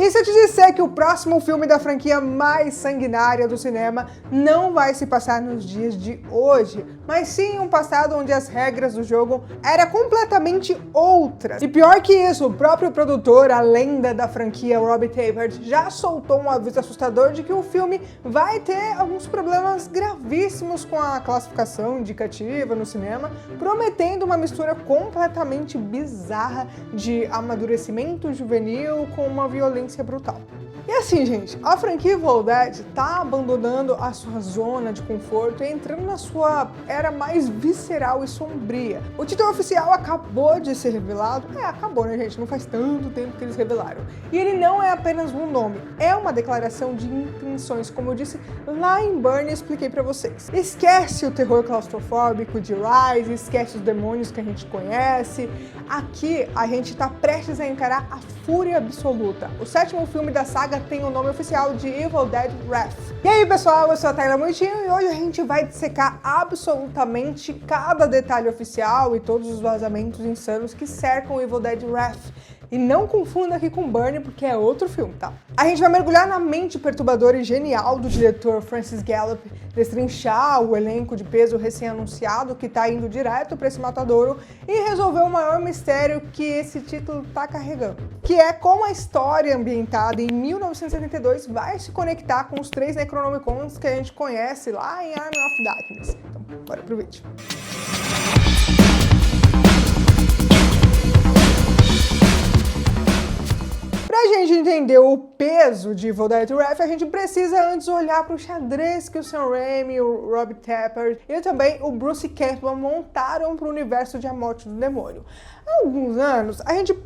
E se eu te disser que o próximo filme da franquia mais sanguinária do cinema não vai se passar nos dias de hoje, mas sim em um passado onde as regras do jogo eram completamente outras. E pior que isso, o próprio produtor, a lenda da franquia Rob Tapert, já soltou um aviso assustador de que o filme vai ter alguns problemas gravíssimos com a classificação indicativa no cinema, prometendo uma mistura completamente bizarra de amadurecimento juvenil com uma violência brutal. E assim, gente, a franquia Evil Dead tá abandonando a sua zona de conforto e entrando na sua era mais visceral e sombria. O título oficial acabou de ser revelado. Acabou, né, gente? Não faz tanto tempo que eles revelaram. E ele não é apenas um nome, é uma declaração de intenções, como eu disse lá em Burn e expliquei pra vocês. Esquece o terror claustrofóbico de Rise, esquece os demônios que a gente conhece. Aqui, a gente tá prestes a encarar a fúria absoluta. O 7º filme da saga tem o nome oficial de Evil Dead Wrath. E aí, pessoal, eu sou a Tayla Moitinho e hoje a gente vai dissecar absolutamente cada detalhe oficial e todos os vazamentos insanos que cercam Evil Dead Wrath. E não confunda aqui com Burn, porque é outro filme, tá? A gente vai mergulhar na mente perturbadora e genial do diretor Francis Gallup, destrinchar o elenco de peso recém-anunciado que tá indo direto pra esse matadouro e resolver o maior mistério que esse título tá carregando, que é como a história ambientada em 1972 vai se conectar com os 3 Necronomicons que a gente conhece lá em Army of Darkness. Então, bora pro vídeo. Pra gente entender o peso de Evil Dead Wrath, a gente precisa antes olhar para o xadrez que o Sam Raimi, o Rob Tapert e também o Bruce Campbell montaram para o universo de A Morte do Demônio. Há alguns anos, a gente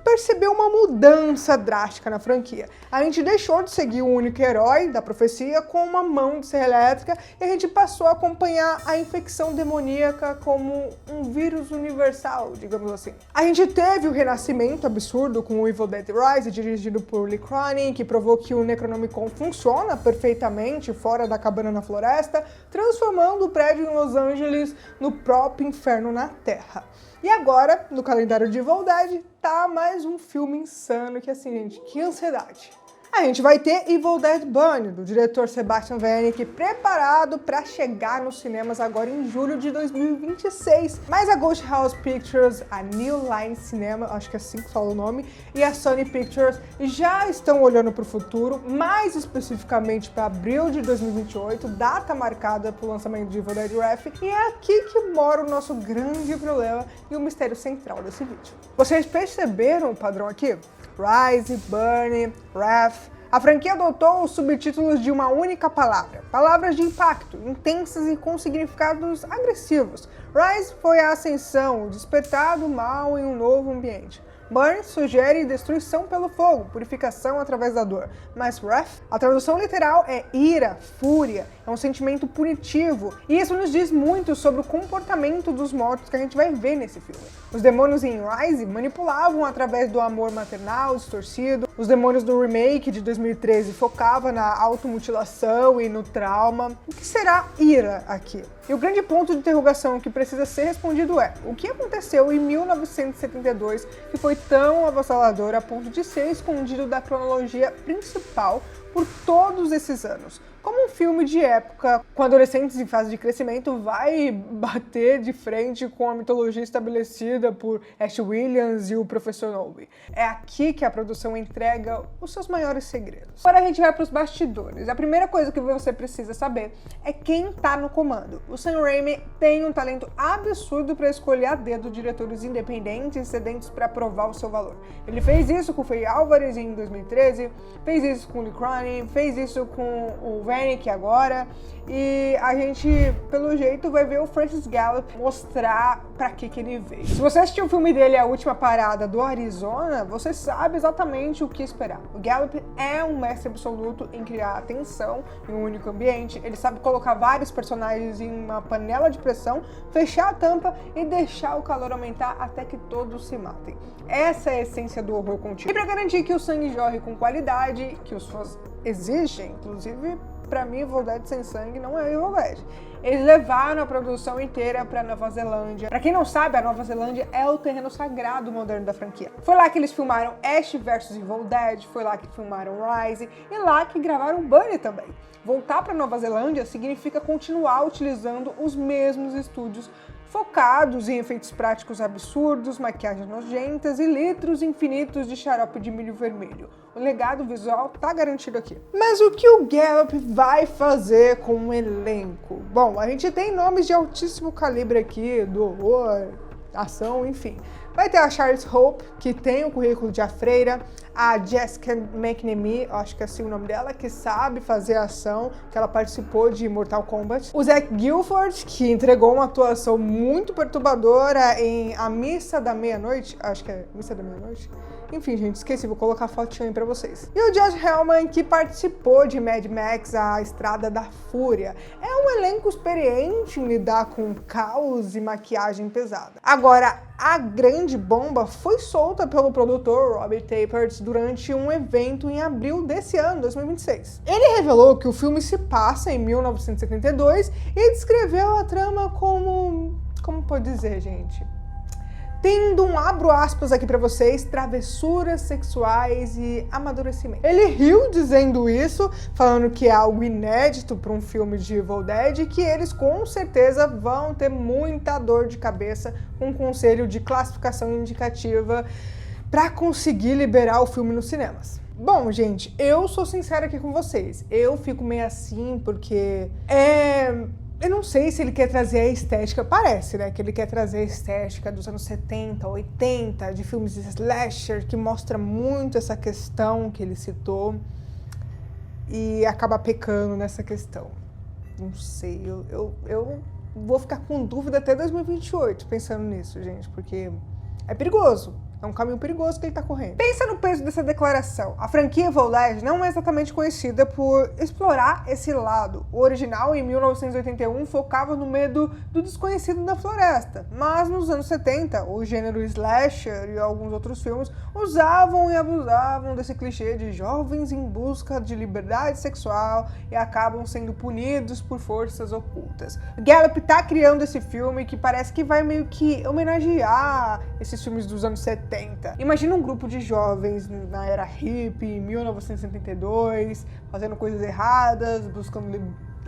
percebeu uma mudança drástica na franquia. A gente deixou de seguir o único herói da profecia com uma mão de serra elétrica e a gente passou a acompanhar a infecção demoníaca como um vírus universal, digamos assim. A gente teve o renascimento absurdo com o Evil Dead Rise, dirigido por Lee Cronin, que provou que o Necronomicon funciona perfeitamente fora da cabana na floresta, transformando o prédio em Los Angeles no próprio inferno na Terra. E agora, no calendário de Evil Dead, tá mais um filme insano que assim, gente, que ansiedade. A gente vai ter Evil Dead Burn, do diretor Sebastian Wernick, preparado para chegar nos cinemas agora em julho de 2026. Mas a Ghost House Pictures, a New Line Cinema, acho que é assim que fala o nome, e a Sony Pictures já estão olhando para o futuro, mais especificamente para abril de 2028, data marcada para o lançamento de Evil Dead Wrath, e é aqui que mora o nosso grande problema e o mistério central desse vídeo. Vocês perceberam o padrão aqui? Rise, Burn, Wrath. A franquia adotou os subtítulos de uma única palavra, palavras de impacto, intensas e com significados agressivos. Rise foi a ascensão, o despertar do mal em um novo ambiente. Burn sugere destruição pelo fogo, purificação através da dor. Mas Wrath, a tradução literal é ira, fúria, é um sentimento punitivo. E isso nos diz muito sobre o comportamento dos mortos que a gente vai ver nesse filme. Os demônios em Rise manipulavam através do amor maternal distorcido. Os demônios do remake de 2013 focavam na automutilação e no trauma. O que será ira aqui? E o grande ponto de interrogação que precisa ser respondido é: o que aconteceu em 1972 que foi tão avassalador a ponto de ser escondido da cronologia principal por todos esses anos? Como um filme de época com adolescentes em fase de crescimento vai bater de frente com a mitologia estabelecida por Ash Williams e o Professor Nobby? É aqui que a produção entrega os seus maiores segredos. Agora a gente vai para os bastidores. A primeira coisa que você precisa saber é quem está no comando. O Sam Raimi tem um talento absurdo para escolher a dedo diretores independentes e sedentos para provar o seu valor. Ele fez isso com o Faye Álvares em 2013, fez isso com o Lee Cronin, fez isso com o Wernick agora, e a gente, pelo jeito, vai ver o Francis Gallup mostrar pra que ele veio. Se você assistiu o filme dele, A Última Parada do Arizona, você sabe exatamente o que esperar. O Gallup é um mestre absoluto em criar tensão em um único ambiente, ele sabe colocar vários personagens em uma panela de pressão, fechar a tampa e deixar o calor aumentar até que todos se matem. Essa é a essência do horror contínuo. E pra garantir que o sangue jorre com qualidade, que os fãs exigem, inclusive, pra mim, Evil Dead sem sangue não é Evil Dead. Eles levaram a produção inteira pra Nova Zelândia. Pra quem não sabe, a Nova Zelândia é o terreno sagrado moderno da franquia. Foi lá que eles filmaram Ash vs Evil Dead, foi lá que filmaram Rise e lá que gravaram Bunny também. Voltar pra Nova Zelândia significa continuar utilizando os mesmos estúdios focados em efeitos práticos absurdos, maquiagens nojentas e litros infinitos de xarope de milho vermelho. O legado visual tá garantido aqui. Mas o que o Gallup vai fazer com o elenco? Bom, a gente tem nomes de altíssimo calibre aqui, do horror, ação, enfim. Vai ter a Charlotte Hope, que tem o currículo de A Freira, a Jessica McNamee, acho que é assim o nome dela, que sabe fazer ação, que ela participou de Mortal Kombat. O Zach Gilford, que entregou uma atuação muito perturbadora em A Missa da Meia-Noite, acho que é Missa da Meia-Noite. Enfim, gente, esqueci, vou colocar a fotinha aí pra vocês. E o Josh Helman, que participou de Mad Max, A Estrada da Fúria. É um elenco experiente em lidar com caos e maquiagem pesada. Agora, a grande bomba foi solta pelo produtor Robert Tappert durante um evento em abril desse ano, 2026. Ele revelou que o filme se passa em 1972 e descreveu a trama como pode dizer, gente? Tendo abro aspas aqui pra vocês, travessuras sexuais e amadurecimento. Ele riu dizendo isso, falando que é algo inédito para um filme de Evil Dead e que eles com certeza vão ter muita dor de cabeça com o conselho de classificação indicativa para conseguir liberar o filme nos cinemas. Bom, gente, eu sou sincera aqui com vocês. Eu fico meio assim porque eu não sei se ele quer trazer a estética, parece, né, que ele quer trazer a estética dos anos 70, 80, de filmes de slasher, que mostra muito essa questão que ele citou e acaba pecando nessa questão. Não sei, eu vou ficar com dúvida até 2028 pensando nisso, gente, porque é perigoso. É um caminho perigoso que ele tá correndo. Pensa no peso dessa declaração. A franquia Evil Dead não é exatamente conhecida por explorar esse lado. O original, em 1981, focava no medo do desconhecido da floresta. Mas nos anos 70, o gênero slasher e alguns outros filmes usavam e abusavam desse clichê de jovens em busca de liberdade sexual e acabam sendo punidos por forças ocultas. Gallup tá criando esse filme que parece que vai meio que homenagear esses filmes dos anos 70. Imagina um grupo de jovens na era hippie, em 1972, fazendo coisas erradas, buscando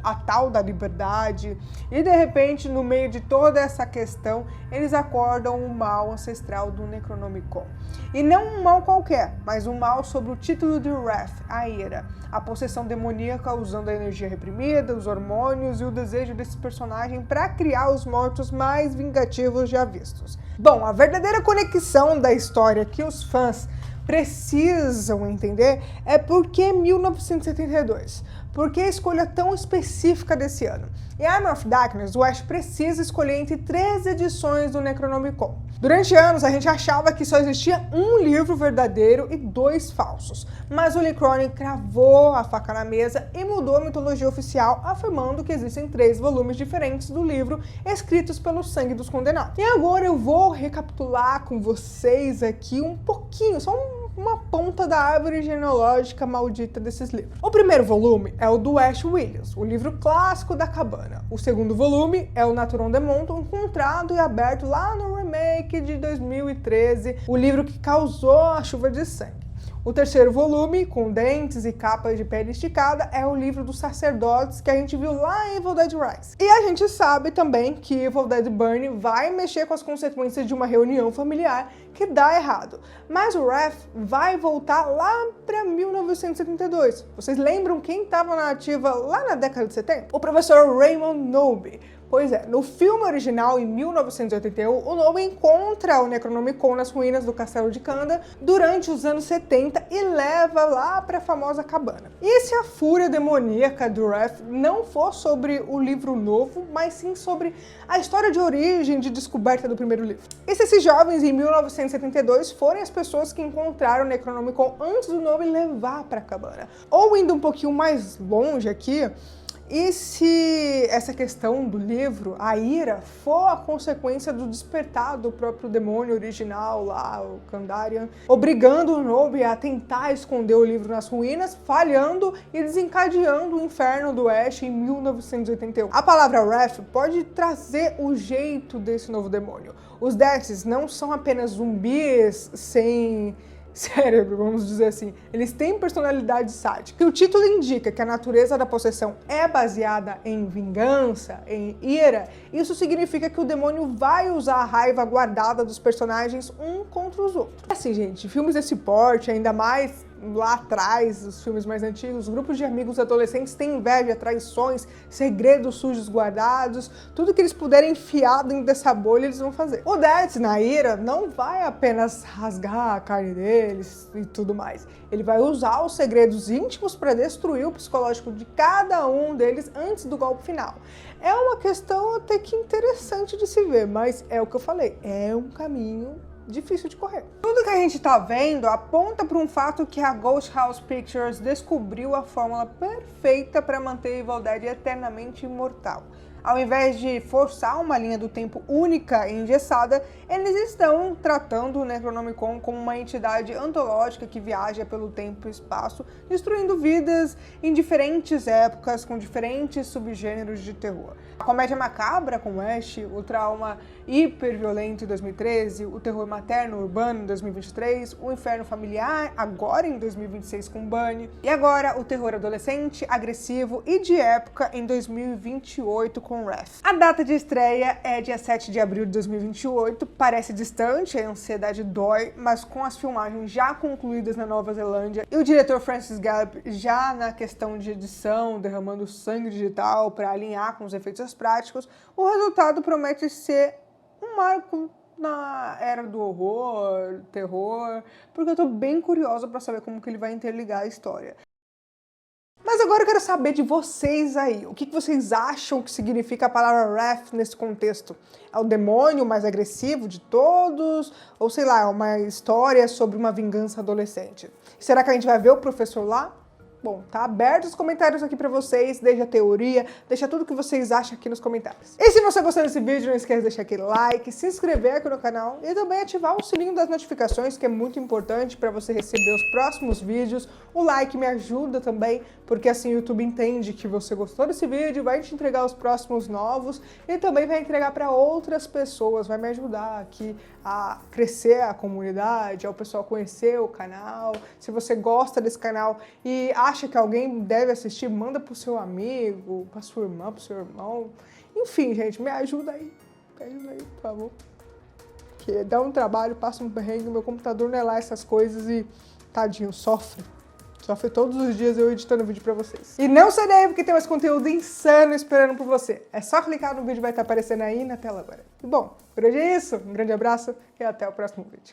a tal da liberdade, e de repente, no meio de toda essa questão, eles acordam o mal ancestral do Necronomicon. E não um mal qualquer, mas um mal sobre o título de Wrath, a ira, a possessão demoníaca usando a energia reprimida, os hormônios e o desejo desse personagem para criar os mortos mais vingativos já vistos. Bom, a verdadeira conexão da história que os fãs precisam entender é por que 1972? Por que a escolha tão específica desse ano? Em Army of Darkness, o Ash precisa escolher entre 3 edições do Necronomicon. Durante anos, a gente achava que só existia um livro verdadeiro e 2 falsos. Mas o Lee Cronin cravou a faca na mesa e mudou a mitologia oficial, afirmando que existem 3 volumes diferentes do livro escritos pelo sangue dos condenados. E agora eu vou recapitular com vocês aqui um pouquinho, só uma ponta da árvore genealógica maldita desses livros. O primeiro volume é o do Ash Williams, o livro clássico da cabana. O segundo volume é o Naturon Demonto, encontrado e aberto lá no remake de 2013, o livro que causou a chuva de sangue. O terceiro volume, com dentes e capas de pele esticada, é o livro dos sacerdotes que a gente viu lá em Evil Dead Rise. E a gente sabe também que Evil Dead Burn vai mexer com as consequências de uma reunião familiar que dá errado. Mas o Wrath vai voltar lá para 1972. Vocês lembram quem estava na ativa lá na década de 70? O professor Raymond Knowby. Pois é, no filme original, em 1981, o Knowby encontra o Necronomicon nas ruínas do Castelo de Kanda durante os anos 70 e leva lá para a famosa cabana. E se a fúria demoníaca do Wrath não for sobre o livro novo, mas sim sobre a história de origem de descoberta do primeiro livro? E se esses jovens, em 1972, forem as pessoas que encontraram o Necronomicon antes do Knowby levar para a cabana? Ou indo um pouquinho mais longe aqui, E se essa questão do livro, a ira, for a consequência do despertar do próprio demônio original lá, o Kandarian, obrigando o Nobi a tentar esconder o livro nas ruínas, falhando e desencadeando o inferno do Ash em 1981. A palavra Wrath pode trazer o jeito desse novo demônio. Os Deaths não são apenas zumbis sem cérebro, vamos dizer assim. Eles têm personalidade sádica. E o título indica que a natureza da possessão é baseada em vingança, em ira. Isso significa que o demônio vai usar a raiva guardada dos personagens um contra os outros. Assim, gente, filmes desse porte, ainda mais lá atrás, os filmes mais antigos, grupos de amigos adolescentes têm inveja, traições, segredos sujos guardados, tudo que eles puderem enfiar dentro dessa bolha eles vão fazer. O Death, na ira, não vai apenas rasgar a carne deles e tudo mais. Ele vai usar os segredos íntimos para destruir o psicológico de cada um deles antes do golpe final. É uma questão até que interessante de se ver, mas é o que eu falei, é um caminho difícil de correr. Tudo que a gente tá vendo aponta para um fato que a Ghost House Pictures descobriu a fórmula perfeita para manter Evil Dead eternamente imortal. Ao invés de forçar uma linha do tempo única e engessada, eles estão tratando o Necronomicon como uma entidade antológica que viaja pelo tempo e espaço, destruindo vidas em diferentes épocas, com diferentes subgêneros de terror. A comédia macabra com Ash, o trauma hiperviolento em 2013, o terror materno urbano em 2023, o inferno familiar agora em 2026 com Bunny, e agora o terror adolescente, agressivo e de época em 2028 com Wrath. A data de estreia é dia 7 de abril de 2028, parece distante, a ansiedade dói, mas com as filmagens já concluídas na Nova Zelândia e o diretor Francis Gallup já na questão de edição, derramando sangue digital para alinhar com os efeitos práticos, o resultado promete ser um marco na era do horror, terror, porque eu tô bem curiosa para saber como que ele vai interligar a história. Mas agora eu quero saber de vocês aí. O que vocês acham que significa a palavra Wrath nesse contexto? É o demônio mais agressivo de todos? Ou sei lá, é uma história sobre uma vingança adolescente? Será que a gente vai ver o professor lá? Bom, tá aberto os comentários aqui pra vocês, deixa a teoria, deixa tudo que vocês acham aqui nos comentários. E se você gostou desse vídeo, não esquece de deixar aquele like, se inscrever aqui no canal e também ativar o sininho das notificações, que é muito importante para você receber os próximos vídeos. O like me ajuda também, porque assim o YouTube entende que você gostou desse vídeo, vai te entregar os próximos novos e também vai entregar para outras pessoas, vai me ajudar aqui a crescer a comunidade, ao pessoal conhecer o canal. Se você gosta desse canal e acha que alguém deve assistir, manda pro seu amigo, pra sua irmã, pro seu irmão. Enfim, gente, me ajuda aí, por favor. Que dá um trabalho, passa um perrengue, meu computador não é lá essas coisas e, tadinho, sofre. Sofre todos os dias eu editando vídeo pra vocês. E não sai daí porque tem mais conteúdo insano esperando por você. É só clicar no vídeo, vai estar aparecendo aí na tela agora. E bom, por hoje é isso. Um grande abraço e até o próximo vídeo.